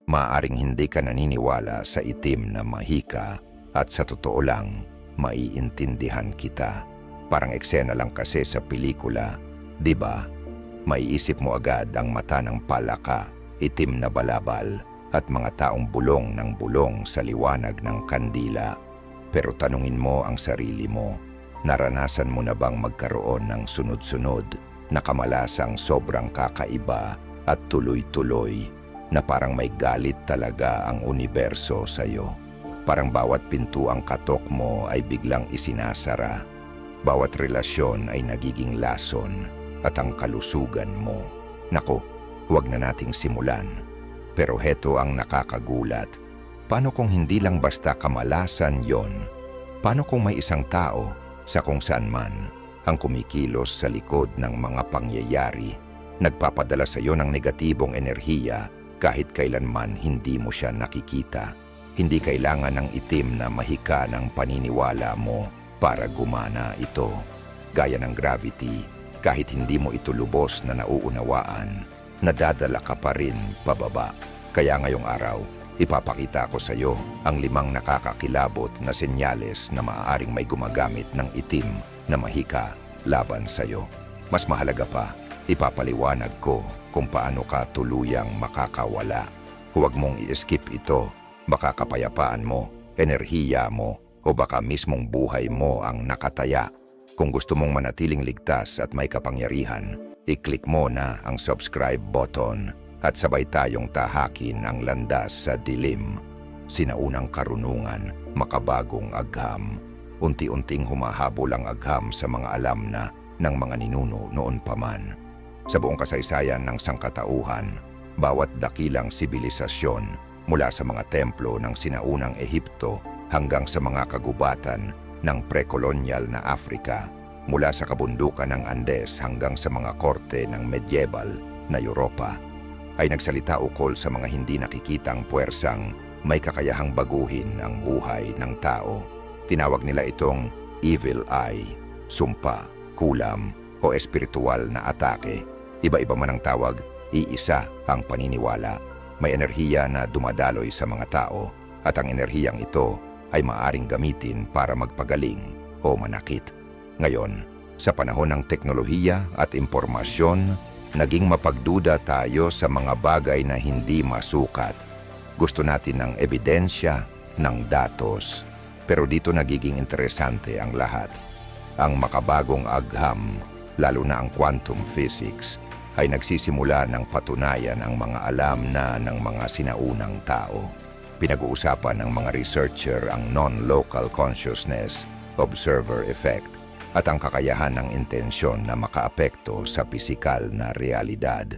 Maaaring hindi ka naniniwala sa itim na mahika at sa totoo lang, maiintindihan kita. Parang eksena lang kasi sa pelikula, di ba? Maiisip mo agad ang mata ng palaka, itim na balabal, at mga taong bulong ng bulong sa liwanag ng kandila. Pero tanungin mo ang sarili mo, naranasan mo na bang magkaroon ng sunod-sunod na kamalasang sobrang kakaiba at tuloy-tuloy na parang may galit talaga ang universo sa'yo? Parang bawat pintuang katok mo ay biglang isinasara. Bawat relasyon ay nagiging lason at ang kalusugan mo. Naku, huwag na nating simulan. Pero heto ang nakakagulat. Paano kung hindi lang basta kamalasan yon? Paano kung may isang tao sa kung saan man ang kumikilos sa likod ng mga pangyayari, nagpapadala sa iyo ng negatibong enerhiya kahit kailanman hindi mo siya nakikita? Hindi kailangan ng itim na mahika ng paniniwala mo para gumana ito. Gaya ng gravity, kahit hindi mo ito lubos na nauunawaan, nadadala ka pa rin pababa. Kaya ngayong araw, ipapakita ko sa iyo ang 5 nakakakilabot na senyales na maaaring may gumagamit ng itim na mahika laban sa iyo. Mas mahalaga pa, ipapaliwanag ko kung paano ka tuluyang makakawala. Huwag mong i-skip ito, baka kapayapaan mo, enerhiya mo, o baka mismong buhay mo ang nakataya. Kung gusto mong manatiling ligtas at may kapangyarihan, i-click mo na ang subscribe button at sabay tayong tahakin ang landas sa dilim. Sinaunang karunungan, makabagong agham. Unti-unting humahabol ang agham sa mga alam na ng mga ninuno noon pa man. Sa buong kasaysayan ng sangkatauhan, bawat dakilang sibilisasyon mula sa mga templo ng sinaunang Ehipto hanggang sa mga kagubatan ng pre-colonial na Afrika, mula sa kabundukan ng Andes hanggang sa mga korte ng medieval na Europa, ay nagsalita ukol sa mga hindi nakikitang puwersang may kakayahang baguhin ang buhay ng tao. Tinawag nila itong evil eye, sumpa, kulam, o espiritual na atake. Iba-iba man ang tawag, iisa ang paniniwala. May enerhiya na dumadaloy sa mga tao at ang enerhiyang ito ay maaring gamitin para magpagaling o manakit. Ngayon, sa panahon ng teknolohiya at impormasyon, naging mapagduda tayo sa mga bagay na hindi masukat. Gusto natin ng ebidensya, ng datos. Pero dito nagiging interesante ang lahat. Ang makabagong agham, lalo na ang quantum physics, ay nagsisimula ng patunayan ang mga alam na ng mga sinaunang tao. Pinag-uusapan ng mga researcher ang non-local consciousness, observer effect, at ang kakayahan ng intensyon na makaapekto sa pisikal na realidad.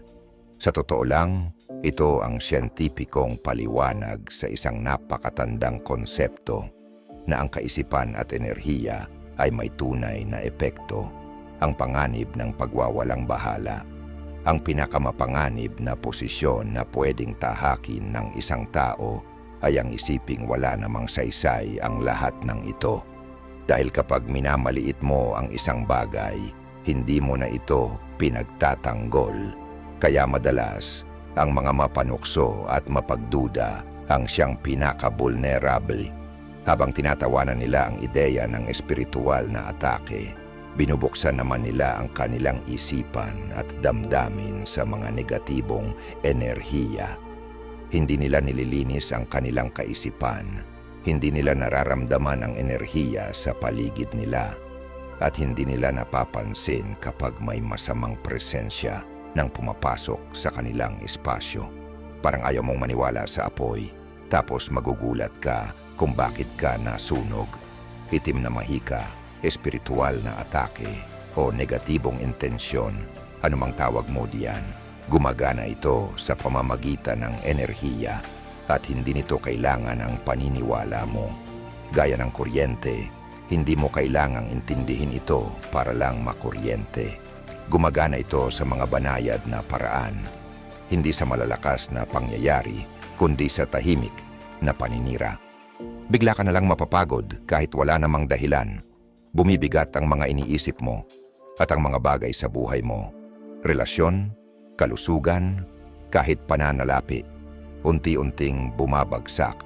Sa totoo lang, ito ang siyentipikong paliwanag sa isang napakatandang konsepto na ang kaisipan at enerhiya ay may tunay na epekto, ang panganib ng pagwawalang bahala. Ang pinakamapanganib na posisyon na pwedeng tahakin ng isang tao ay ang isiping wala namang saysay ang lahat ng ito. Dahil kapag minamaliit mo ang isang bagay, hindi mo na ito pinagtatanggol. Kaya madalas, ang mga mapanukso at mapagduda ang siyang pinaka-vulnerable. Habang tinatawanan nila ang ideya ng espiritual na atake, binubuksan naman nila ang kanilang isipan at damdamin sa mga negatibong enerhiya. Hindi nila nililinis ang kanilang kaisipan. Hindi nila nararamdaman ang enerhiya sa paligid nila at hindi nila napapansin kapag may masamang presensya nang pumapasok sa kanilang espasyo. Parang ayaw mong maniwala sa apoy, tapos magugulat ka kung bakit ka nasunog. Itim na mahika, espiritual na atake, o negatibong intensyon, anumang tawag mo diyan, gumagana ito sa pamamagitan ng enerhiya at hindi nito kailangan ang paniniwala mo. Gaya ng kuryente, hindi mo kailangang intindihin ito para lang makuryente. Gumagana ito sa mga banayad na paraan, hindi sa malalakas na pangyayari, kundi sa tahimik na paninira. Bigla ka na lang mapapagod kahit wala namang dahilan. Bumibigat ang mga iniisip mo at ang mga bagay sa buhay mo. Relasyon, kalusugan, kahit pananalapi. unti-unting bumabagsak.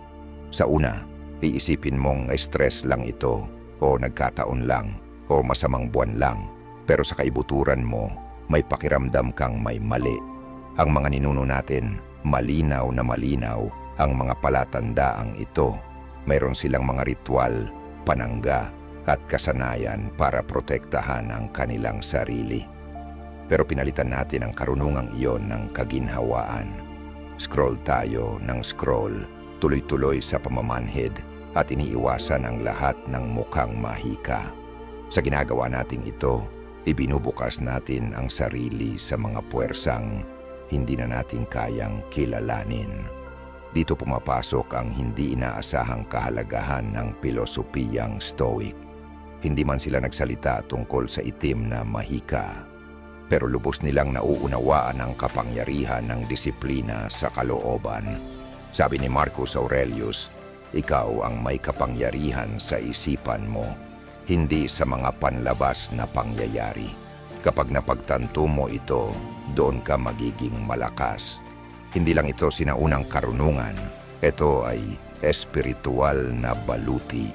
Sa una, iisipin mong stress lang ito o nagkataon lang o masamang buwan lang. Pero sa kaibuturan mo, may pakiramdam kang may mali. Ang mga ninuno natin, malinaw na malinaw ang mga palatandaang ito. Mayroon silang mga ritual, panangga at kasanayan para protektahan ang kanilang sarili. Pero pinalitan natin ang karunungang iyon ng kaginhawaan. Scroll tayo ng scroll, tuloy-tuloy sa pamamanhid at iniiwasan ang lahat ng mukhang mahika. Sa ginagawa nating ito, ibinubukas natin ang sarili sa mga puwersang hindi na natin kayang kilalanin. Dito pumapasok ang hindi inaasahang kahalagahan ng pilosopiyang Stoic. Hindi man sila nagsalita tungkol sa itim na mahika, pero lubos nilang nauunawaan ang kapangyarihan ng disiplina sa kalooban. Sabi ni Marcus Aurelius, ikaw ang may kapangyarihan sa isipan mo, hindi sa mga panlabas na pangyayari. Kapag napagtanto mo ito, doon ka magiging malakas. Hindi lang ito sinaunang karunungan, ito ay espiritual na baluti.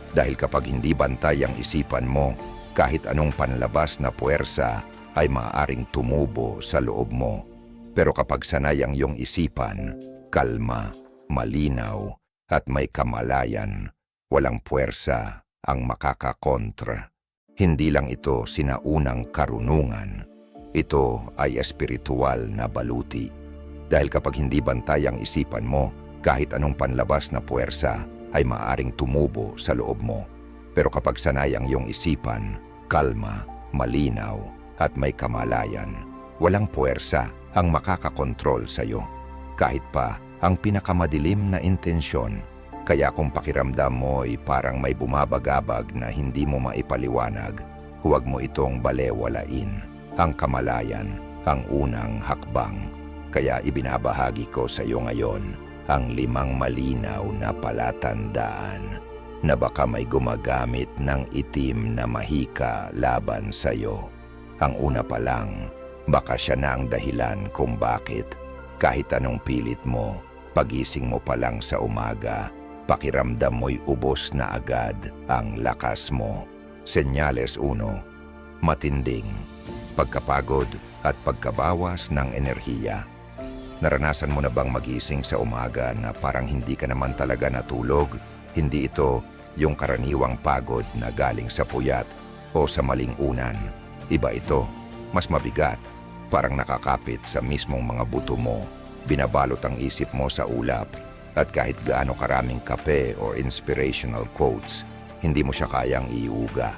Dahil kapag hindi bantay ang isipan mo, kahit anong panlabas na puwersa ay maaaring tumubo sa loob mo. Pero kapag sanay ang iyong isipan, kalma, malinaw, at may kamalayan, walang puwersa ang makakakontra. Hindi lang ito sinaunang karunungan, ito ay espiritual na baluti. Dahil kapag hindi bantay ang isipan mo, kahit anong panlabas na puwersa ay maaaring tumubo sa loob mo. Pero kapag sanay ang iyong isipan, kalma, malinaw, at may kamalayan, walang puwersa ang makakakontrol sa iyo. Kahit pa ang pinakamadilim na intensyon. Kaya kung pakiramdam mo ay parang may bumabagabag na hindi mo maipaliwanag, huwag mo itong balewalain. Ang kamalayan, ang unang hakbang. Kaya ibinabahagi ko sa iyo ngayon ang 5 malinaw na palatandaan na baka may gumagamit ng itim na mahika laban sa iyo. Ang una pa lang, baka siya na ang dahilan kung bakit kahit anong pilit mo, pagising mo pa lang sa umaga, pakiramdam mo'y ubos na agad ang lakas mo. Senyales 1, matinding, pagkapagod at pagkabawas ng enerhiya. Naranasan mo na bang magising sa umaga na parang hindi ka naman talaga natulog? Hindi ito yung karaniwang pagod na galing sa puyat o sa maling unan. Iba ito, mas mabigat, parang nakakapit sa mismong mga buto mo. Binabalot ang isip mo sa ulap at kahit gaano karaming kape or inspirational quotes, hindi mo siya kayang iuga.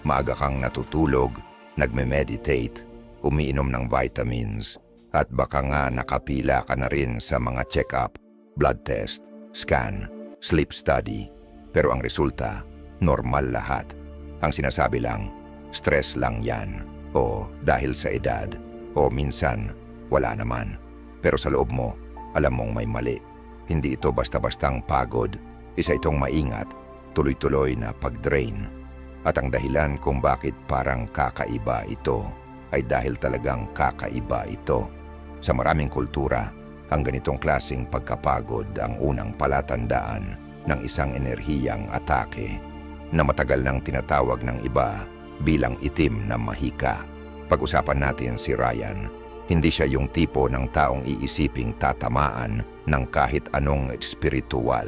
Maaga kang natutulog, nagme-meditate, umiinom ng vitamins, at baka nga nakapila ka na rin sa mga check-up, blood test, scan, sleep study. Pero ang resulta, normal lahat. Ang sinasabi lang, stress lang yan. O dahil sa edad. O minsan, wala naman. Pero sa loob mo, alam mong may mali. Hindi ito basta-bastang pagod. Isa itong maingat, tuloy-tuloy na pag-drain. At ang dahilan kung bakit parang kakaiba ito, ay dahil talagang kakaiba ito. Sa maraming kultura, ang ganitong klaseng pagkapagod ang unang palatandaan ng isang enerhiyang atake na matagal nang tinatawag ng iba bilang itim na mahika. Pag-usapan natin si Ryan. Hindi siya yung tipo ng taong iisiping tatamaan ng kahit anong espiritual.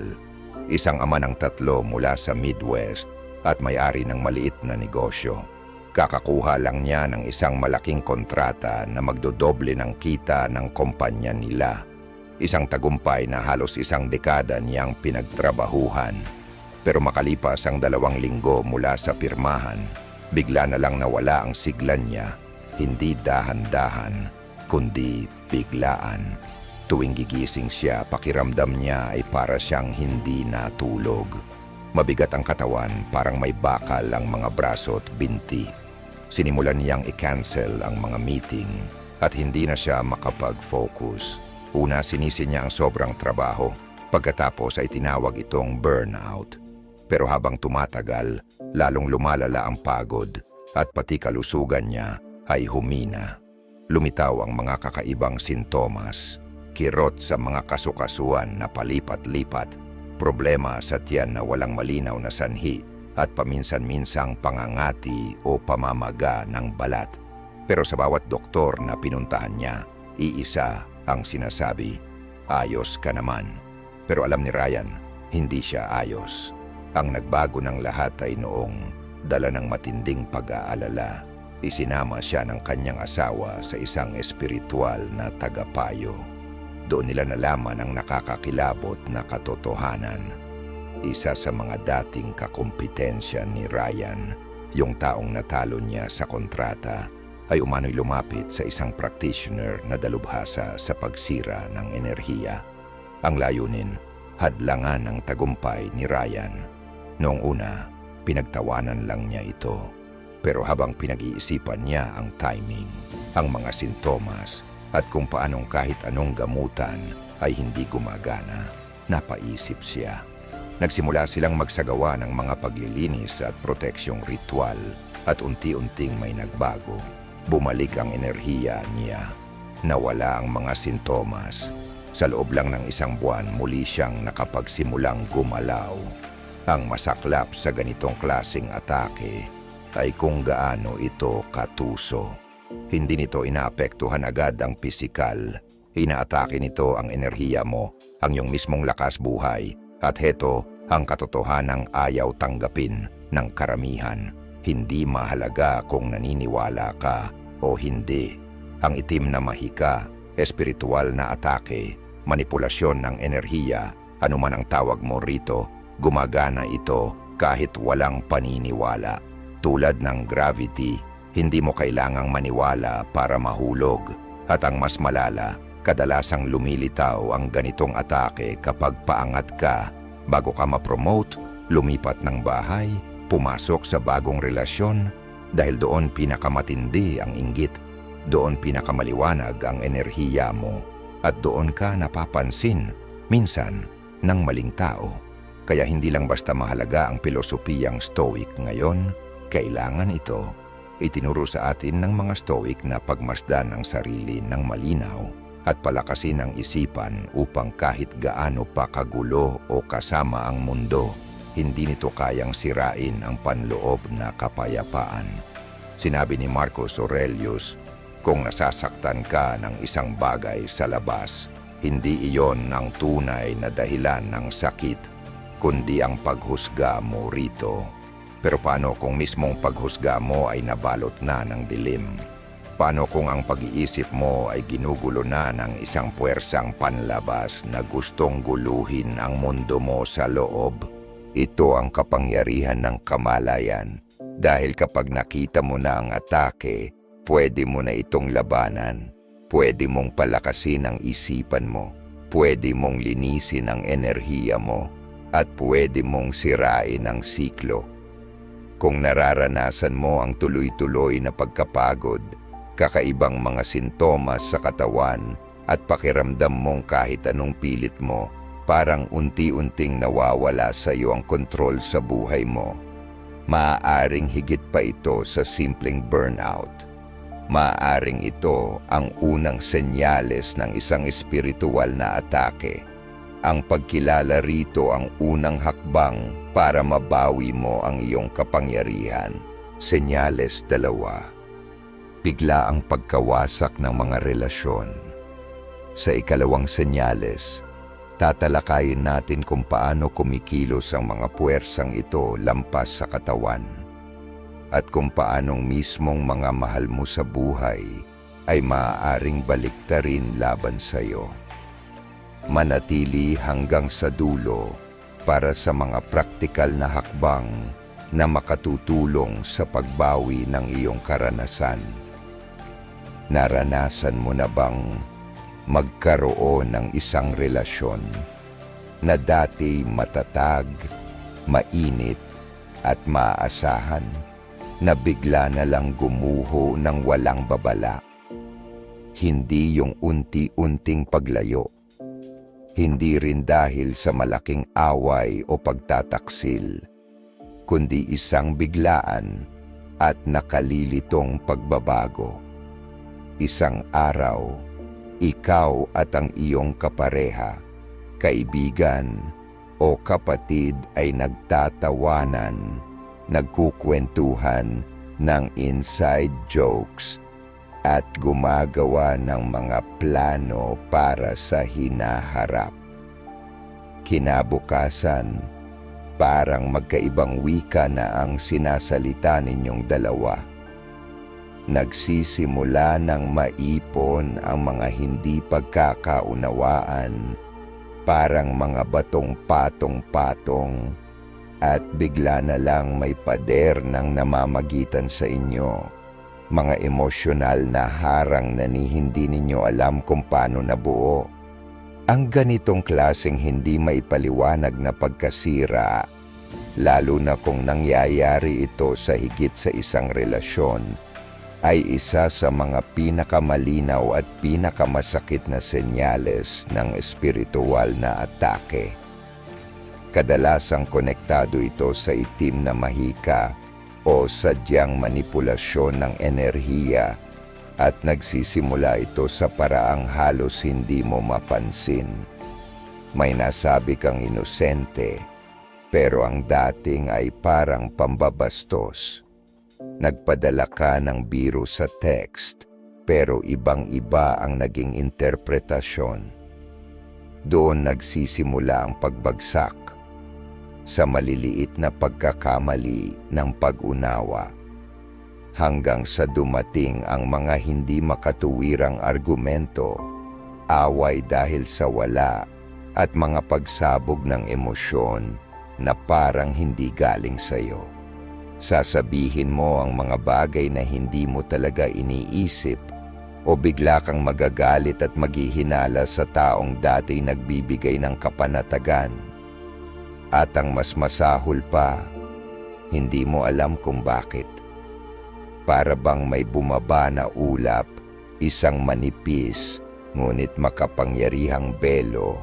Isang ama ng 3 mula sa Midwest at may-ari ng maliit na negosyo. Kakakuha lang niya ng isang malaking kontrata na magdodoble ng kita ng kumpanya nila. Isang tagumpay na halos 1 dekada niyang pinagtrabahuhan. Pero makalipas ang 2 linggo mula sa pirmahan, bigla na lang nawala ang sigla niya. Hindi dahan-dahan, kundi biglaan. Tuwing gigising siya, pakiramdam niya ay para siyang hindi natulog. Mabigat ang katawan, parang may bakal ang mga braso at binti. Sinimulan niyang i-cancel ang mga meeting at hindi na siya makapag-focus. Una, sinisi niya ang sobrang trabaho. Pagkatapos ay tinawag itong burnout. Pero habang tumatagal, lalong lumalala ang pagod at pati kalusugan niya ay humina. Lumitaw ang mga kakaibang sintomas. kirot sa mga kasukasuan na palipat-lipat, problema sa tiyan na walang malinaw na sanhi at paminsan-minsang pangangati o pamamaga ng balat. Pero sa bawat doktor na pinuntahan niya, iisa ang sinasabi, ayos ka naman. Pero alam ni Ryan, hindi siya ayos. Ang nagbago ng lahat ay noong dala ng matinding pag-aalala. Isinama siya ng kanyang asawa sa isang espiritual na tagapayo. Doon nila nalaman ang nakakakilabot na katotohanan. Isa sa mga dating kakumpetensya ni Ryan, yung taong natalo niya sa kontrata, ay umano'y lumapit sa isang practitioner na dalubhasa sa pagsira ng enerhiya. Ang layunin, hadlangan ang tagumpay ni Ryan. Noong una, pinagtawanan lang niya ito. Pero habang pinag-iisipan niya ang timing, ang mga sintomas, at kung paanong kahit anong gamutan ay hindi gumagana, napaisip siya. Nagsimula silang magsagawa ng mga paglilinis at proteksyong ritual at unti-unting may nagbago. Bumalik ang enerhiya niya. Nawala ang mga sintomas. Sa loob lang ng isang buwan muli siyang nakapagsimulang gumalaw. Ang masaklap sa ganitong klaseng atake ay kung gaano ito katuso. Hindi nito inaapektuhan agad ang pisikal. Inaatake nito ang enerhiya mo, ang iyong mismong lakas buhay. At heto ang katotohanang ayaw tanggapin ng karamihan. Hindi mahalaga kung naniniwala ka o hindi. Ang itim na mahika, espiritual na atake, manipulasyon ng enerhiya, anuman ang tawag mo rito, gumagana ito kahit walang paniniwala. Tulad ng gravity, hindi mo kailangang maniwala para mahulog. At ang mas malala, kadalasang lumilitaw ang ganitong atake kapag paangat ka. Bago ka ma-promote, lumipat ng bahay, pumasok sa bagong relasyon, dahil doon pinakamatindi ang inggit. Doon pinakamaliwanag ang enerhiya mo. At doon ka napapansin, minsan, ng maling tao. Kaya hindi lang basta mahalaga ang pilosopiyang Stoic ngayon, kailangan ito. Itinuro sa atin ng mga Stoic na pagmasdan ang sarili ng malinaw at palakasin ang isipan upang kahit gaano pa kagulo o kasama ang mundo, hindi nito kayang sirain ang panloob na kapayapaan. Sinabi ni Marcus Aurelius, kung nasasaktan ka ng isang bagay sa labas, hindi iyon ang tunay na dahilan ng sakit, kundi ang paghusga mo rito. Pero paano kung mismong paghusga mo ay nabalot na ng dilim? Paano kung ang pag-iisip mo ay ginugulo na ng isang puwersang panlabas na gustong guluhin ang mundo mo sa loob? Ito ang kapangyarihan ng kamalayan. Dahil kapag nakita mo na ang atake, pwede mo na itong labanan. Pwede mong palakasin ang isipan mo. Pwede mong linisin ang enerhiya mo. At pwede mong sirain ang siklo. Kung nararanasan mo ang tuloy-tuloy na pagkapagod, kakaibang mga sintomas sa katawan at pakiramdam mong kahit anong pilit mo, parang unti-unting nawawala sa iyo ang kontrol sa buhay mo. Maaaring higit pa ito sa simpleng burnout. Maaaring ito ang unang senyales ng isang espiritual na atake. Ang pagkilala rito ang unang hakbang para mabawi mo ang iyong kapangyarihan. Senyales 2. Bigla ang pagkawasak ng mga relasyon. Sa ikalawang senyales, tatalakayin natin kung paano kumikilos ang mga puwersang ito lampas sa katawan. At kung paanong mismong mga mahal mo sa buhay ay maaaring baliktarin laban sa iyo. Manatili hanggang sa dulo para sa mga praktikal na hakbang na makatutulong sa pagbawi ng iyong karanasan. Naranasan mo na bang magkaroon ng isang relasyon na dati matatag, mainit at maaasahan na bigla na lang gumuho ng walang babala? Hindi yung unti-unting paglayo. Hindi rin dahil sa malaking away o pagtataksil, kundi isang biglaan at nakalilitong pagbabago. Isang araw, ikaw at ang iyong kapareha, kaibigan o kapatid ay nagtatawanan, nagkukwentuhan ng inside jokes at gumagawa ng mga plano para sa hinaharap. Kinabukasan, parang magkaibang wika na ang sinasalita ninyong dalawa. Nagsisimula ng maipon ang mga hindi pagkakaunawaan, parang mga batong patong-patong, at bigla na lang may pader ng namamagitan sa inyo. Mga emosyonal na harang na hindi ninyo alam kung paano nabuo. Ang ganitong klaseng hindi maipaliwanag na pagkasira, lalo na kung nangyayari ito sa higit sa isang relasyon, ay isa sa mga pinakamalinaw at pinakamasakit na senyales ng espiritual na atake. Kadalasang konektado ito sa itim na mahika o sadyang manipulasyon ng enerhiya, at nagsisimula ito sa paraang halos hindi mo mapansin. May nasabi kang inosente, pero ang dating ay parang pambabastos. Nagpadala ka ng biro sa text, pero ibang-iba ang naging interpretasyon. Doon nagsisimula ang pagbagsak, sa maliliit na pagkakamali ng pag-unawa, hanggang sa dumating ang mga hindi makatuwirang argumento, away dahil sa wala, at mga pagsabog ng emosyon na parang hindi galing sa'yo. Sasabihin mo ang mga bagay na hindi mo talaga iniisip, o bigla kang magagalit at maghihinala sa taong dati nagbibigay ng kapanatagan. At ang mas masahol pa, hindi mo alam kung bakit. Para bang may bumaba na ulap, isang manipis ngunit makapangyarihang belo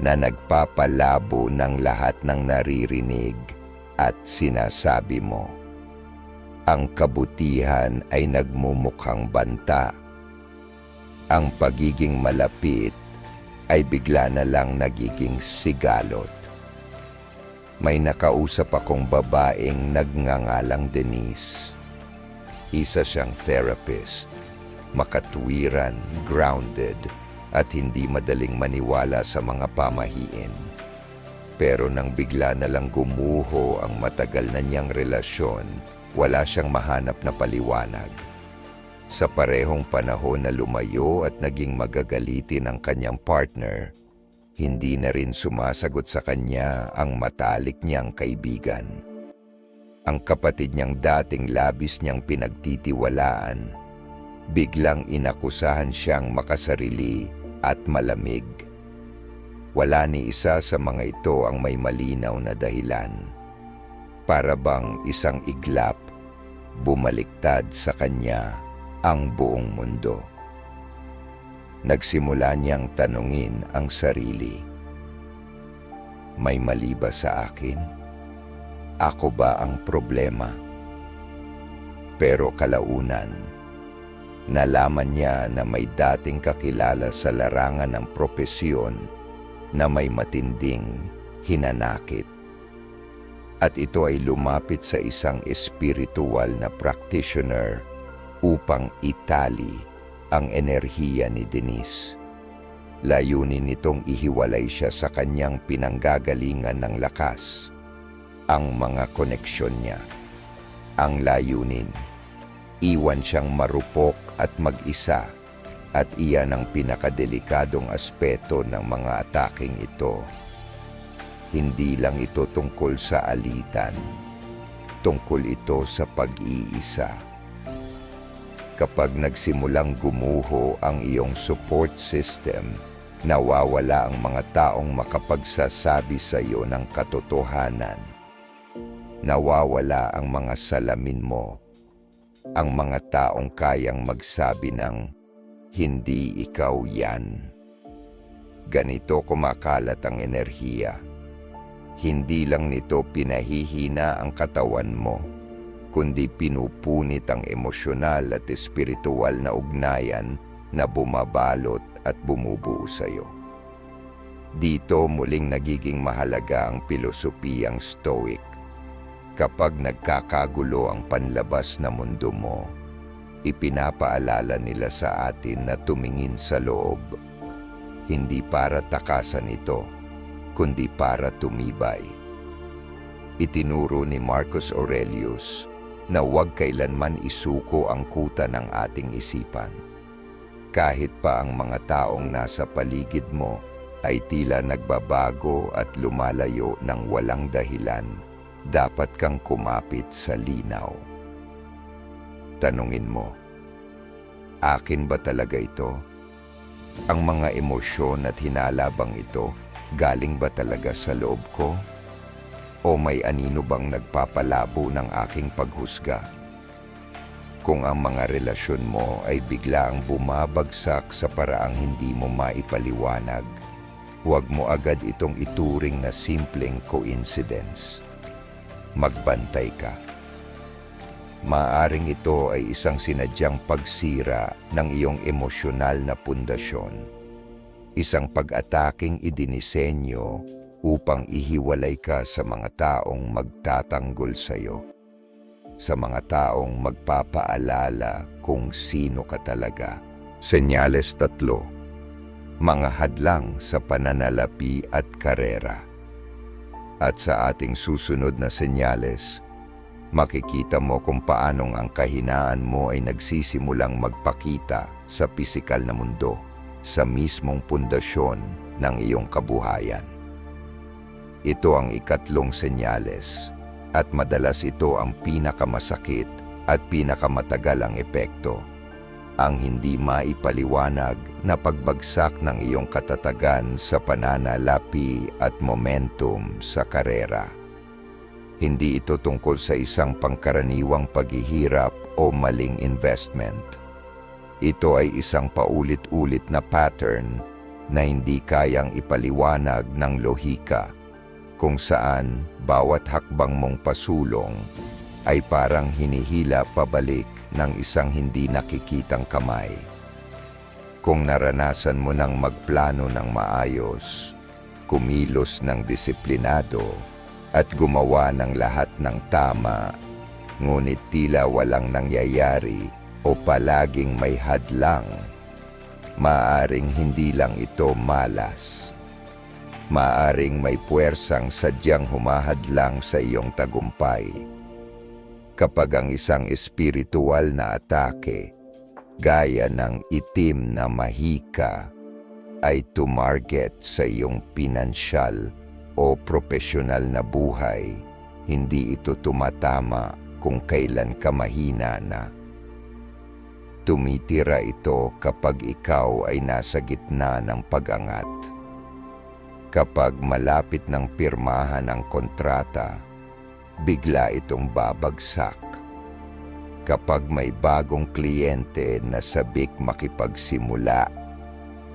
na nagpapalabo ng lahat ng naririnig at sinasabi mo. Ang kabutihan ay nagmumukhang banta. Ang pagiging malapit ay bigla na lang nagiging sigalot. May nakausap akong babaeng nagngangalang Denise. Isa siyang therapist, makatwiran, grounded, at hindi madaling maniwala sa mga pamahiin. Pero nang bigla na lang gumuho ang matagal na niyang relasyon, wala siyang mahanap na paliwanag. Sa parehong panahon na lumayo at naging magagalitin ang kanyang partner, hindi na rin sumasagot sa kanya ang matalik niyang kaibigan. Ang kapatid niyang dating labis niyang pinagtitiwalaan, biglang inakusahan siyang makasarili at malamig. Wala ni isa sa mga ito ang may malinaw na dahilan. Para bang isang iglap, bumaliktad sa kanya ang buong mundo. Nagsimula niyang tanungin ang sarili. May mali ba sa akin? Ako ba ang problema? Pero kalaunan, nalaman niya na may dating kakilala sa larangan ng propesyon na may matinding hinanakit. At ito ay lumapit sa isang espiritual na practitioner upang itali ang enerhiya ni Denise. Layunin nitong ihiwalay siya sa kanyang pinanggagalingan ng lakas, ang mga koneksyon niya. Ang layunin, iwan siyang marupok at mag-isa, at iyan ang pinakadelikadong aspeto ng mga ataking ito. Hindi lang ito tungkol sa alitan, tungkol ito sa pag-iisa. Kapag nagsimulang gumuho ang iyong support system, nawawala ang mga taong makapagsasabi sa iyo ng katotohanan. Nawawala ang mga salamin mo, ang mga taong kayang magsabi ng, "Hindi ikaw yan." Ganito kumakalat ang enerhiya. Hindi lang nito pinahihina ang katawan mo, kundi pinupunit ang emosyonal at espiritual na ugnayan na bumabalot at bumubuo sa'yo. Dito muling nagiging mahalaga ang pilosopiyang Stoic. Kapag nagkakagulo ang panlabas na mundo mo, ipinapaalala nila sa atin na tumingin sa loob, hindi para takasan ito, kundi para tumibay. Itinuro ni Marcus Aurelius na huwag kailanman isuko ang kuta ng ating isipan. Kahit pa ang mga taong nasa paligid mo ay tila nagbabago at lumalayo ng walang dahilan, dapat kang kumapit sa linaw. Tanungin mo, akin ba talaga ito? Ang mga emosyon at hinalabang ito, galing ba talaga sa loob ko? O may anino bang nagpapalabo ng aking paghusga? Kung ang mga relasyon mo ay biglaang bumabagsak sa paraang hindi mo maipaliwanag, huwag mo agad itong ituring na simpleng coincidence. Magbantay ka. Maaring ito ay isang sinadyang pagsira ng iyong emosyonal na pundasyon. Isang pag-ataking idinisenyo upang ihiwalay ka sa mga taong magtatanggol sa iyo. Sa mga taong magpapaalala kung sino ka talaga. Senyales 3. Mga hadlang sa pananalapi at karera. At sa ating susunod na senyales, makikita mo kung paanong ang kahinaan mo ay nagsisimulang magpakita sa pisikal na mundo, sa mismong pundasyon ng iyong kabuhayan. Ito ang ikatlong senyales, at madalas ito ang pinakamasakit at pinakamatagal ang epekto. Ang hindi maipaliwanag na pagbagsak ng iyong katatagan sa pananalapi at momentum sa karera. Hindi ito tungkol sa isang pangkaraniwang paghihirap o maling investment. Ito ay isang paulit-ulit na pattern na hindi kayang ipaliwanag ng lohika, kung saan bawat hakbang mong pasulong ay parang hinihila pabalik ng isang hindi nakikitang kamay. Kung naranasan mo nang magplano ng maayos, kumilos ng disiplinado, at gumawa ng lahat ng tama, ngunit tila walang nangyayari o palaging may hadlang, maaring hindi lang ito malas. Maaring may puwersang sadyang humahadlang sa iyong tagumpay. Kapag ang isang espiritual na atake, gaya ng itim na mahika, ay tumarget sa iyong pinansyal o propesyonal na buhay, hindi ito tumatama kung kailan ka mahina na. Tumitira ito kapag ikaw ay nasa gitna ng pag-angat. Kapag malapit ng pirmahan ang kontrata, bigla itong babagsak. Kapag may bagong kliyente na sabik makipagsimula,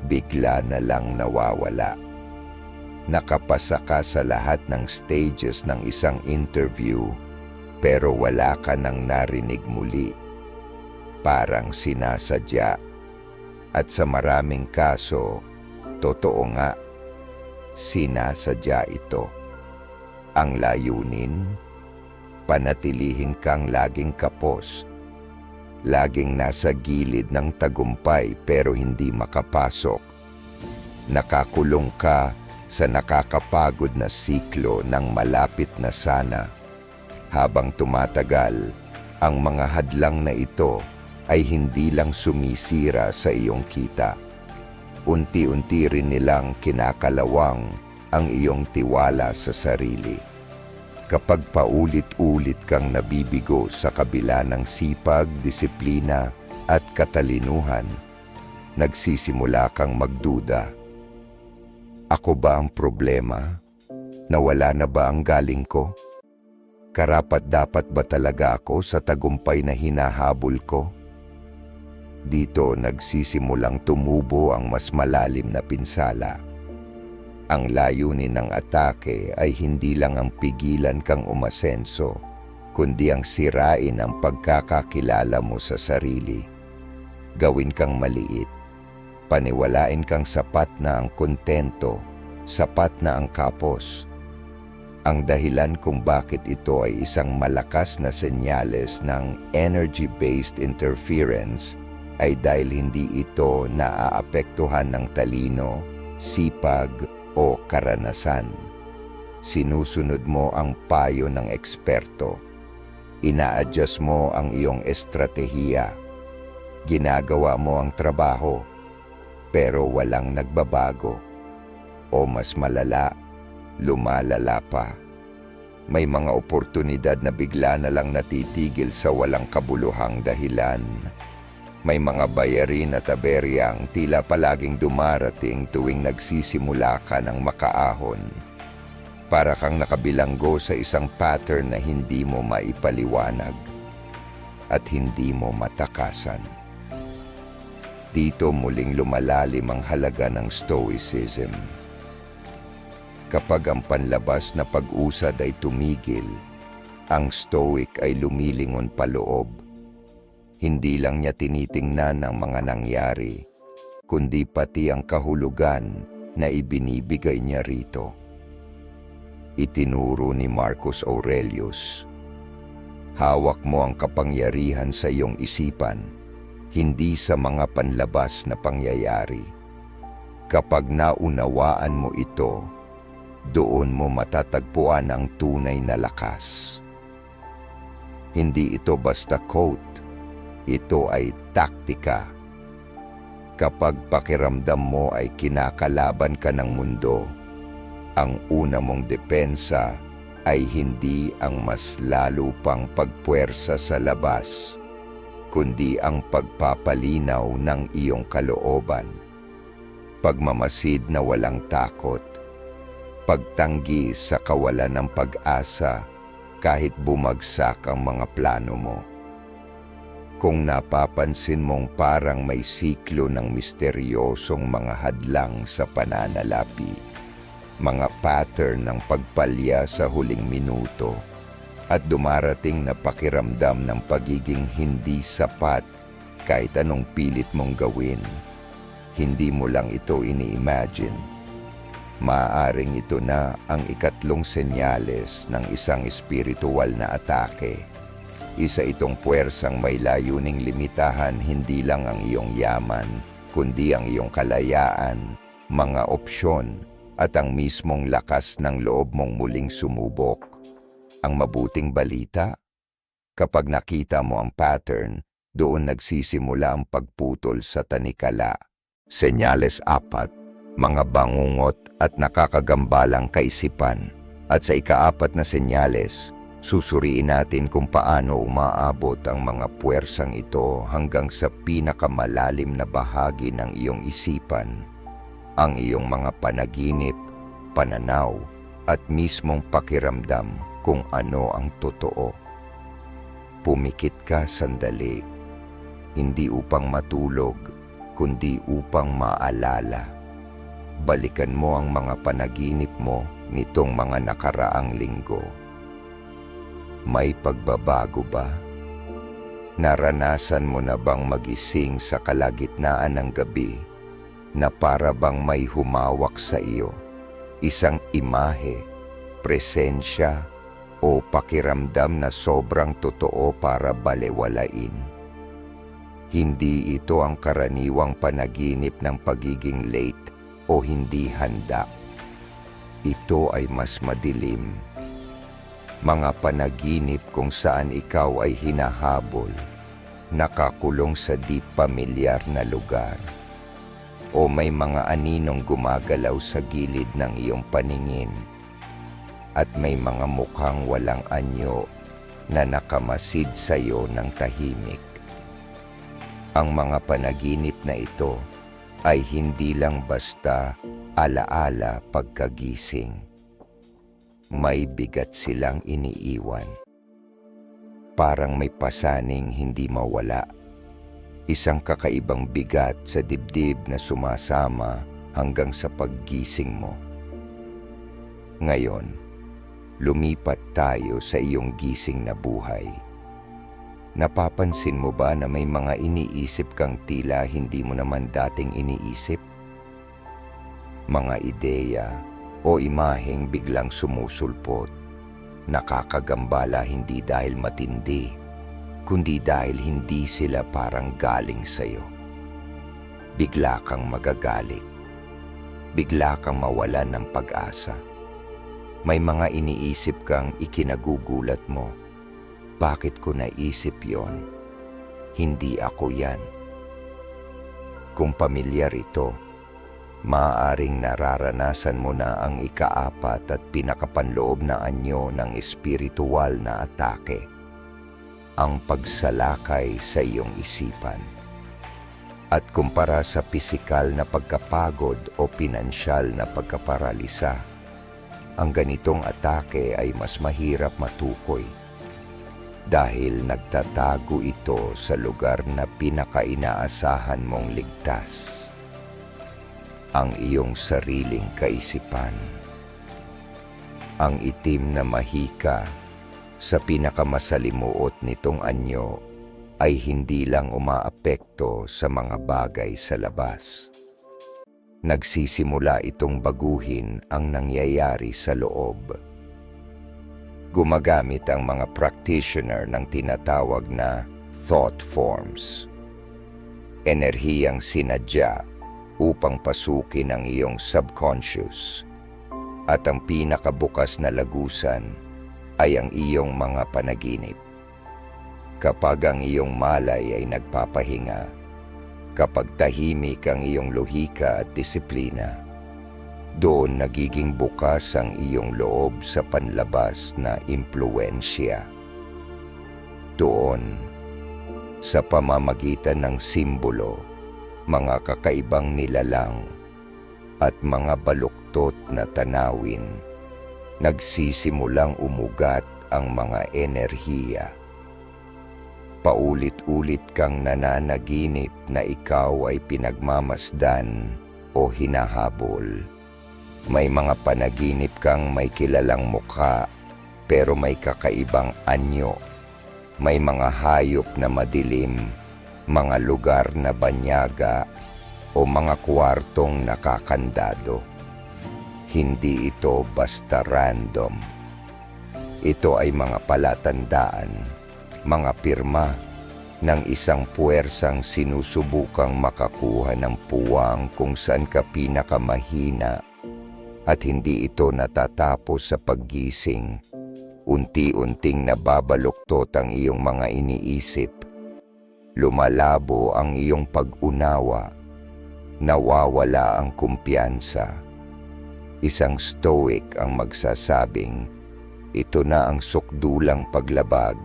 bigla na lang nawawala. Nakapasa ka sa lahat ng stages ng isang interview, pero wala ka nang narinig muli. Parang sinasadya. At sa maraming kaso, totoo nga, sinasadya ito. Ang layunin, panatilihin kang laging kapos, laging nasa gilid ng tagumpay pero hindi makapasok. Nakakulong ka sa nakakapagod na siklo ng malapit na sana. Habang tumatagal, ang mga hadlang na ito ay hindi lang sumisira sa iyong kita. Unti-unti rin nilang kinakalawang ang iyong tiwala sa sarili. Kapag paulit-ulit kang nabibigo sa kabila ng sipag, disiplina at katalinuhan, nagsisimula kang magduda. Ako ba ang problema? Nawala na ba ang galing ko? Karapat-dapat ba talaga ako sa tagumpay na hinahabol ko? Dito nagsisimulang tumubo ang mas malalim na pinsala. Ang layunin ng atake ay hindi lang ang pigilan kang umasenso, kundi ang sirain ang pagkakakilala mo sa sarili. Gawin kang maliit, Paniwalain kang sapat na ang kontento, sapat na ang kapos. Ang dahilan kung bakit ito ay isang malakas na senyales ng energy-based interference ay dahil hindi ito naaapektuhan ng talino, sipag o karanasan. Sinusunod mo ang payo ng eksperto. Ina-adjust mo ang iyong estratehiya. Ginagawa mo ang trabaho, pero walang nagbabago. O mas malala, lumalala pa. May mga oportunidad na bigla na lang natitigil sa walang kabuluhang dahilan. May mga bayarin at aberyang tila palaging dumarating tuwing nagsisimula ka ng makaahon. Para kang nakabilanggo sa isang pattern na hindi mo maipaliwanag at hindi mo matakasan. Dito muling lumalalim ang halaga ng Stoicism. Kapag ang panlabas na pag-usad ay tumigil, ang Stoic ay lumilingon paloob. Hindi lang niya tinitingnan ang mga nangyari, kundi pati ang kahulugan na ibinibigay niya rito. Itinuro ni Marcus Aurelius, hawak mo ang kapangyarihan sa iyong isipan, hindi sa mga panlabas na pangyayari. Kapag naunawaan mo ito, doon mo matatagpuan ang tunay na lakas. Hindi ito basta quote, ito ay taktika. Kapag pakiramdam mo ay kinakalaban ka ng mundo, ang una mong depensa ay hindi ang mas lalo pang pagpuwersa sa labas, kundi ang pagpapalinaw ng iyong kalooban. Pagmamasid na walang takot, pagtanggi sa kawalan ng pag-asa kahit bumagsak ang mga plano mo. Kung napapansin mong parang may siklo ng misteryosong mga hadlang sa pananalapi, mga pattern ng pagpalya sa huling minuto, at dumarating na pakiramdam ng pagiging hindi sapat kahit anong pilit mong gawin, hindi mo lang ito ini-imagine. Maaaring ito na ang ikatlong senyales ng isang espiritual na atake. Isa itong puwersang may layuning limitahan hindi lang ang iyong yaman, kundi ang iyong kalayaan, mga opsyon, at ang mismong lakas ng loob mong muling sumubok. Ang mabuting balita? Kapag nakita mo ang pattern, doon nagsisimula ang pagputol sa tanikala. Senyales 4. Mga bangungot at nakakagambalang kaisipan. At sa ika-4 na senyales, susuriin natin kung paano umaabot ang mga puwersang ito hanggang sa pinakamalalim na bahagi ng iyong isipan, ang iyong mga panaginip, pananaw, at mismong pakiramdam kung ano ang totoo. Pumikit ka sandali, hindi upang matulog, kundi upang maalala. Balikan mo ang mga panaginip mo nitong mga nakaraang linggo. May pagbabago ba? Naranasan mo na bang magising sa kalagitnaan ng gabi na para bang may humawak sa iyo? Isang imahe, presensya, o pakiramdam na sobrang totoo para balewalain. Hindi ito ang karaniwang panaginip ng pagiging late o hindi handa. Ito ay mas madilim. Mga panaginip kung saan ikaw ay hinahabol, nakakulong sa di pamilyar na lugar, o may mga aninong gumagalaw sa gilid ng iyong paningin, at may mga mukhang walang anyo na nakamasid sa iyo ng tahimik. Ang mga panaginip na ito ay hindi lang basta alaala pagkagising. May bigat silang iniiwan. Parang may pasaning hindi mawala. Isang kakaibang bigat sa dibdib na sumasama hanggang sa paggising mo. Ngayon, lumipat tayo sa iyong gising na buhay. Napapansin mo ba na may mga iniisip kang tila hindi mo naman dating iniisip? Mga ideya o imaheng biglang sumusulpot. Nakakagambala hindi dahil matindi, kundi dahil hindi sila parang galing sa'yo. Bigla kang magagalit. Bigla kang mawalan ng pag-asa. May mga iniisip kang ikinagugulat mo. Bakit ko naisip yon? Hindi ako yan. Kung pamilyar ito, maaaring nararanasan mo na ang ikaapat at pinakapanloob na anyo ng espiritual na atake, ang pagsalakay sa iyong isipan. At kumpara sa pisikal na pagkapagod o pinansyal na pagkaparalisa, ang ganitong atake ay mas mahirap matukoy dahil nagtatago ito sa lugar na pinakainaasahan mong ligtas, ang iyong sariling kaisipan. Ang itim na mahika sa pinakamasalimuot nitong anyo ay hindi lang umaapekto sa mga bagay sa labas. Nagsisimula itong baguhin ang nangyayari sa loob. Gumagamit ang mga practitioner ng tinatawag na thought forms, enerhiyang sinadya upang pasukin ang iyong subconscious, at ang pinakabukas na lagusan ay ang iyong mga panaginip. Kapag ang iyong malay ay nagpapahinga, kapag tahimik ang iyong lohika at disiplina, doon nagiging bukas ang iyong loob sa panlabas na impluensya. Doon, sa pamamagitan ng simbolo, mga kakaibang nilalang, at mga baluktot na tanawin, nagsisimulang umugat ang mga enerhiya. Paulit-ulit kang nananaginip na ikaw ay pinagmamasdan o hinahabol. May mga panaginip kang may kilalang mukha pero may kakaibang anyo. May mga hayop na madilim, mga lugar na banyaga o mga kwartong nakakandado. Hindi ito basta random. Ito ay mga palatandaan, mga pirma ng isang puwersang sinusubukang makakuha ng puwang kung saan ka pinakamahina. At hindi ito natatapos sa paggising. Unti-unting nababaluktot ang iyong mga iniisip. Lumalabo ang iyong pag-unawa. Nawawala ang kumpiyansa. Isang stoic ang magsasabing, ito na ang sukdulang paglabag.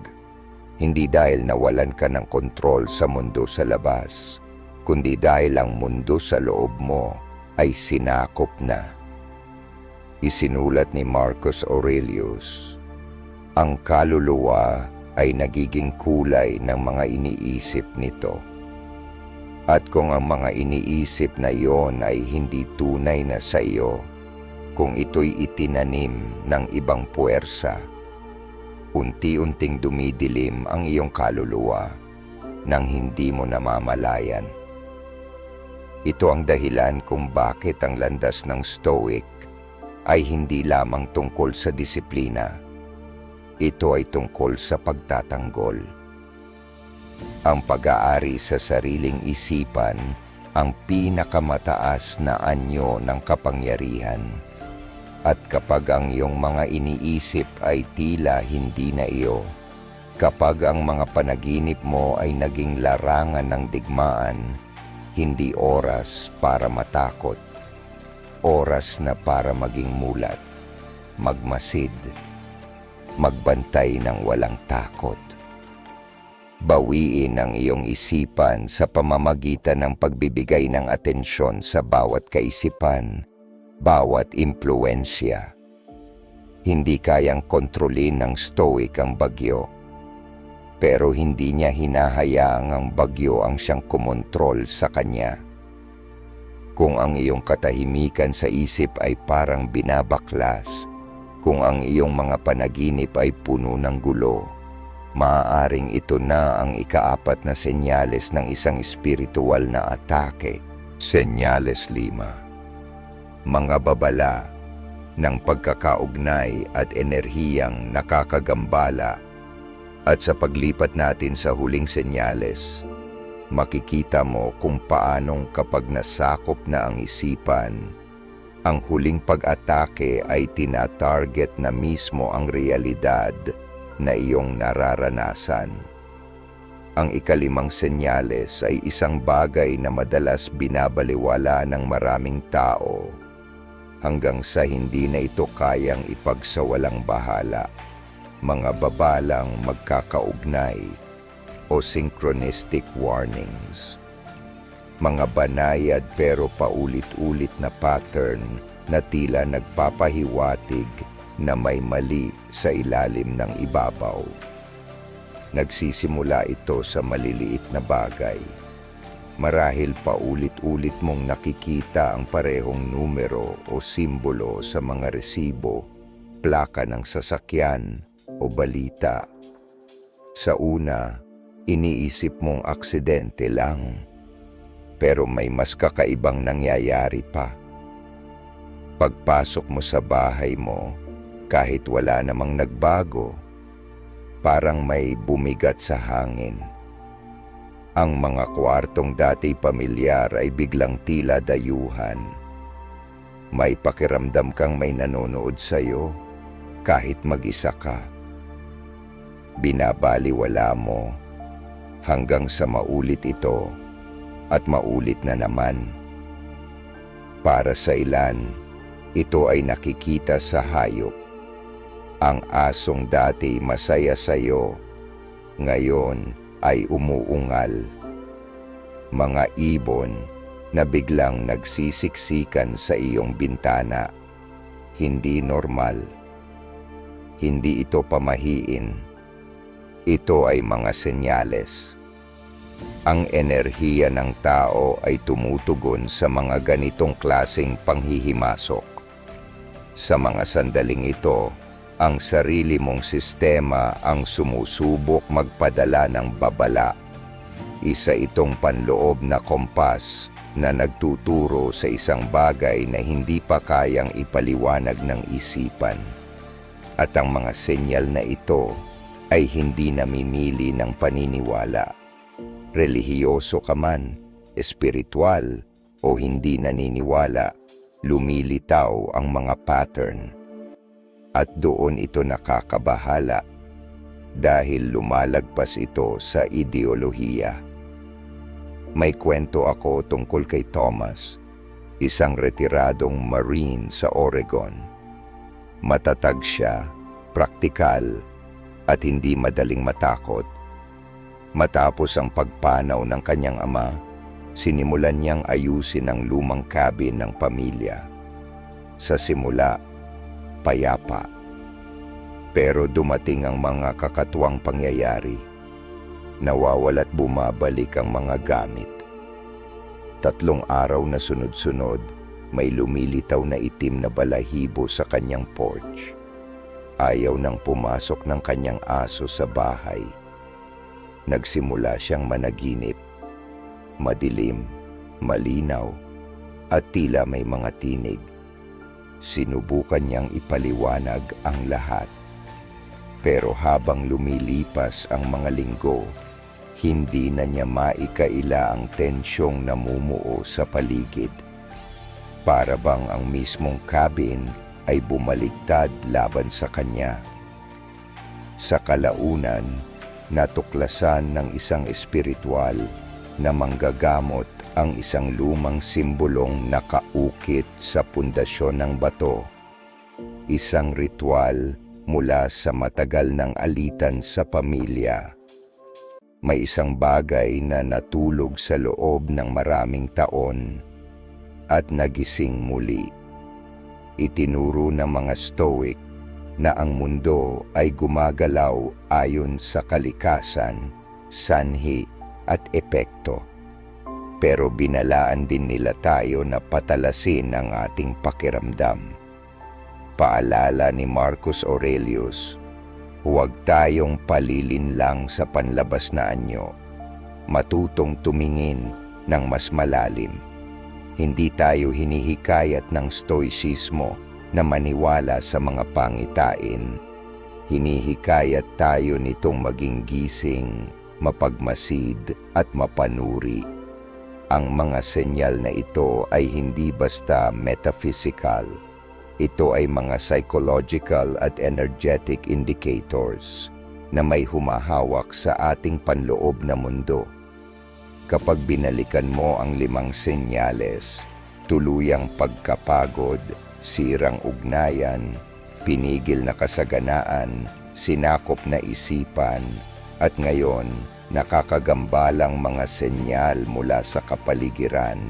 Hindi dahil nawalan ka ng kontrol sa mundo sa labas, kundi dahil ang mundo sa loob mo ay sinakop na. Isinulat ni Marcus Aurelius, ang kaluluwa ay nagiging kulay ng mga iniisip nito. At kung ang mga iniisip na iyon ay hindi tunay na sa iyo, kung ito'y itinanim ng ibang puwersa, unti-unting dumidilim ang iyong kaluluwa nang hindi mo namamalayan. Ito ang dahilan kung bakit ang landas ng Stoic ay hindi lamang tungkol sa disiplina. Ito ay tungkol sa pagtatanggol. Ang pag-aari sa sariling isipan ang pinakamataas na anyo ng kapangyarihan. At kapag ang iyong mga iniisip ay tila hindi na iyo, kapag ang mga panaginip mo ay naging larangan ng digmaan, hindi oras para matakot, oras na para maging mulat, magmasid, magbantay ng walang takot. Bawiin ang iyong isipan sa pamamagitan ng pagbibigay ng atensyon sa bawat kaisipan, bawat impluensya. Hindi kayang kontrolin ng Stoic ang bagyo, pero hindi niya hinahayaang ang bagyo ang siyang kumontrol sa kanya. Kung ang iyong katahimikan sa isip ay parang binabaklas, kung ang iyong mga panaginip ay puno ng gulo, Maaaring ito na ang ikaapat na senyales ng isang espiritual na atake. Senyales 5. Mga babala ng pagkakaugnay at enerhiyang nakakagambala. At sa paglipat natin sa huling senyales, makikita mo kung paanong kapag nasakop na ang isipan, ang huling pag-atake ay tina-target na mismo ang realidad na iyong nararanasan. Ang ikalimang senyales ay isang bagay na madalas binabaliwala ng maraming tao hanggang sa hindi na ito kayang ipagsawalang bahala. Mga babalang magkakaugnay o synchronistic warnings. Mga banayad pero paulit-ulit na pattern na tila nagpapahiwatig na may mali sa ilalim ng ibabaw. Nagsisimula ito sa maliliit na bagay. Marahil paulit-ulit mong nakikita ang parehong numero o simbolo sa mga resibo, plaka ng sasakyan o balita. Sa una, iniisip mong aksidente lang. Pero may mas kakaibang nangyayari pa. Pagpasok mo sa bahay mo, kahit wala namang nagbago, parang may bumigat sa hangin. Ang mga kwartong dati pamilyar ay biglang tila dayuhan. May pakiramdam kang may nanonood sa'yo kahit mag-isa ka. Binabaliwala mo hanggang sa maulit ito at maulit na naman. Para sa ilan, ito ay nakikita sa hayop. Ang asong dati masaya sa'yo, ngayon ay umuungal. Mga ibon na biglang nagsisiksikan sa iyong bintana. Hindi normal. Hindi ito pamahiin. Ito ay mga senyales. Ang enerhiya ng tao ay tumutugon sa mga ganitong klaseng panghihimasok. Sa mga sandaling ito, ang sarili mong sistema ang sumusubok magpadala ng babala. Isa itong panloob na kompas na nagtuturo sa isang bagay na hindi pa kayang ipaliwanag ng isipan. At ang mga senyal na ito ay hindi namimili ng paniniwala. Relihiyoso ka man, espiritual o hindi naniniwala, lumilitaw ang mga pattern. At doon ito nakakabahala dahil lumalagpas ito sa ideolohiya. May kwento ako tungkol kay Thomas, isang retiradong Marine sa Oregon. Matatag siya, praktikal, at hindi madaling matakot. Matapos ang pagpanaw ng kanyang ama, sinimulan niyang ayusin ang lumang cabin ng pamilya. Sa simula, payapa. Pero dumating ang mga kakatuwang pangyayari. Nawawala't bumabalik ang mga gamit. 3 araw na sunod-sunod, may lumilitaw na itim na balahibo sa kanyang porch. Ayaw nang pumasok ng kanyang aso sa bahay. Nagsimula siyang managinip. Madilim, malinaw, at tila may mga tinig. Sinubukan niyang ipaliwanag ang lahat. Pero habang lumilipas ang mga linggo, hindi na niya maikaila ang tensyong namumuo sa paligid. Para bang ang mismong cabin ay bumaligtad laban sa kanya. Sa kalaunan, natuklasan ng isang espiritual na manggagamot ang isang lumang simbolong nakaukit sa pundasyon ng bato. Isang ritual mula sa matagal ng alitan sa pamilya. May isang bagay na natulog sa loob ng maraming taon at nagising muli. Itinuro ng mga Stoic na ang mundo ay gumagalaw ayon sa kalikasan, sanhi at epekto. Pero binalaan din nila tayo na patalasin ang ating pakiramdam. Paalala ni Marcus Aurelius, Huwag tayong palilin lang sa panlabas na anyo. Matutong tumingin ng mas malalim. Hindi tayo hinihikayat ng stoicismo na maniwala sa mga pangitain. Hinihikayat tayo nitong maging gising, mapagmasid at mapanuri. Ang mga senyal na ito ay hindi basta metaphysical. Ito ay mga psychological at energetic indicators na may humahawak sa ating panloob na mundo. Kapag binalikan mo ang 5 senyales, tuluyang pagkapagod, sirang ugnayan, pinigil na kasaganaan, sinakop na isipan, at ngayon nakakagambalang mga senyal mula sa kapaligiran,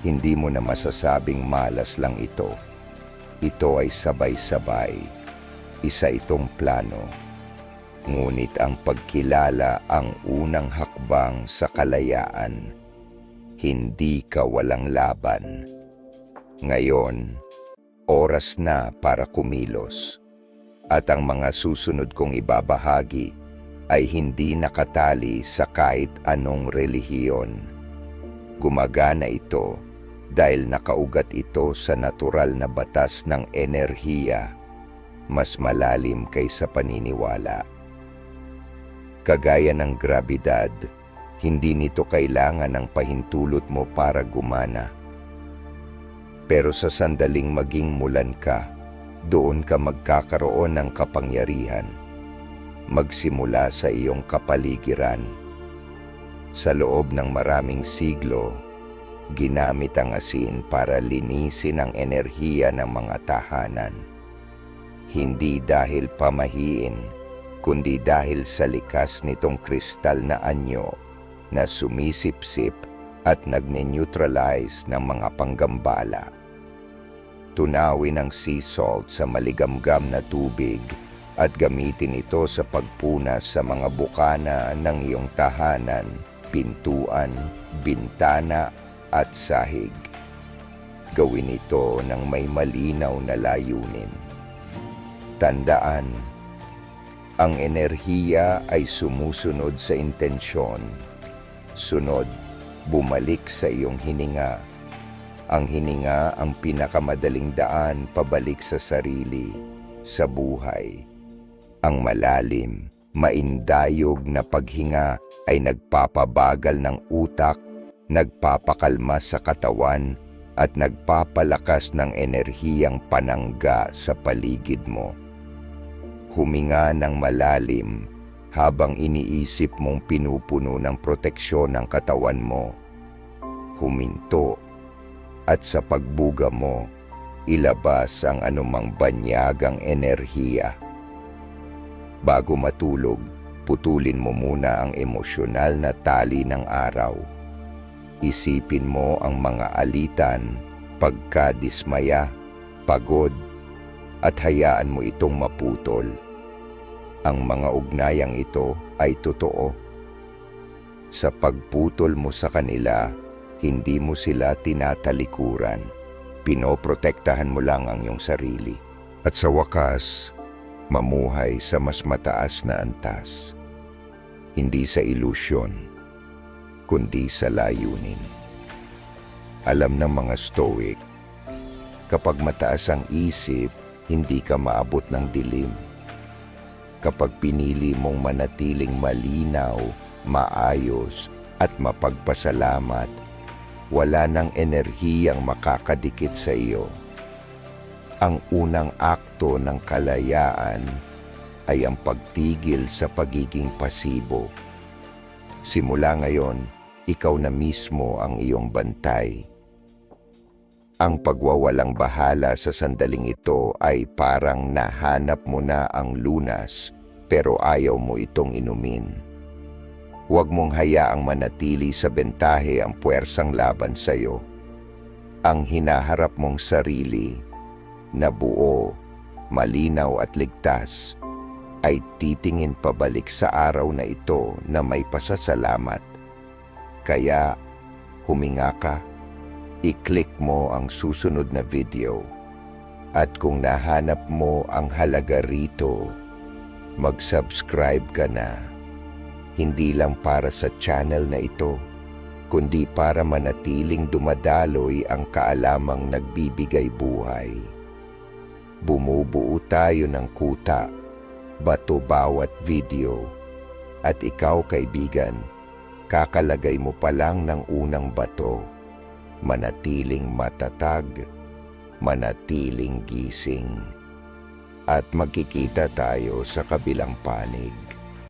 hindi mo na masasabing malas lang ito. Ito ay sabay-sabay, isa itong plano. Ngunit ang pagkilala ang unang hakbang sa kalayaan. Hindi ka walang laban. Ngayon, oras na para kumilos. At ang mga susunod kong ibabahagi ay hindi nakatali sa kahit anong relihiyon. Gumagana ito dahil nakaugat ito sa natural na batas ng enerhiya, mas malalim kaysa paniniwala. Kagaya ng grabidad, hindi nito kailangan ng pahintulot mo para gumana. Pero sa sandaling maging mulan ka, doon ka magkakaroon ng kapangyarihan. Magsimula sa iyong kapaligiran. Sa loob ng maraming siglo, ginamit ang asin para linisin ang enerhiya ng mga tahanan. Hindi dahil pamahiin, kundi dahil sa likas nitong kristal na anyo na sumisipsip at nagne-neutralize ng mga panggambala. Tunawin ang sea salt sa maligamgam na tubig at gamitin ito sa pagpunas sa mga bukana ng iyong tahanan, pintuan, bintana at sahig. Gawin ito ng may malinaw na layunin. Tandaan, ang enerhiya ay sumusunod sa intensyon. Sunod, bumalik sa iyong hininga. Ang hininga ang pinakamadaling daan pabalik sa sarili, sa buhay. Ang malalim, maindayog na paghinga ay nagpapabagal ng utak, nagpapakalma sa katawan at nagpapalakas ng enerhiyang panangga sa paligid mo. Huminga ng malalim habang iniisip mong pinupuno ng proteksyon ng katawan mo. Huminto at sa pagbuga mo, ilabas ang anumang banyagang enerhiya. Bago matulog, putulin mo muna ang emosyonal na tali ng araw. Isipin mo ang mga alitan, pagkadismaya, pagod, at hayaan mo itong maputol. Ang mga ugnayang ito ay totoo. Sa pagputol mo sa kanila, hindi mo sila tinatalikuran. Pinoprotektahan mo lang ang iyong sarili. At sa wakas, mamuhay sa mas mataas na antas. Hindi sa ilusyon, kundi sa layunin. Alam ng mga Stoic, kapag mataas ang isip, hindi ka maabot ng dilim. Kapag pinili mong manatiling malinaw, maayos at mapagpasalamat, wala nang enerhiyang makakadikit sa iyo. Ang unang akto ng kalayaan ay ang pagtigil sa pagiging pasibo. Simula ngayon, ikaw na mismo ang iyong bantay. Ang pagwawalang bahala sa sandaling ito ay parang nahanap mo na ang lunas pero ayaw mo itong inumin. Huwag mong hayaang manatili sa bentahe ang puwersang laban sa iyo. Ang hinaharap mong sarili na buo, malinaw at ligtas ay titingin pabalik sa araw na ito na may pasasalamat. Kaya huminga ka, i-click mo ang susunod na video at kung nahanap mo ang halaga rito, mag-subscribe ka na. Hindi lang para sa channel na ito, kundi para manatiling dumadaloy ang kaalamang nagbibigay buhay. Bumubuo tayo ng kuta, bato bawat video. At ikaw, kaibigan, kakalagay mo pa lang ng unang bato. Manatiling matatag, manatiling gising. At magkikita tayo sa kabilang panig.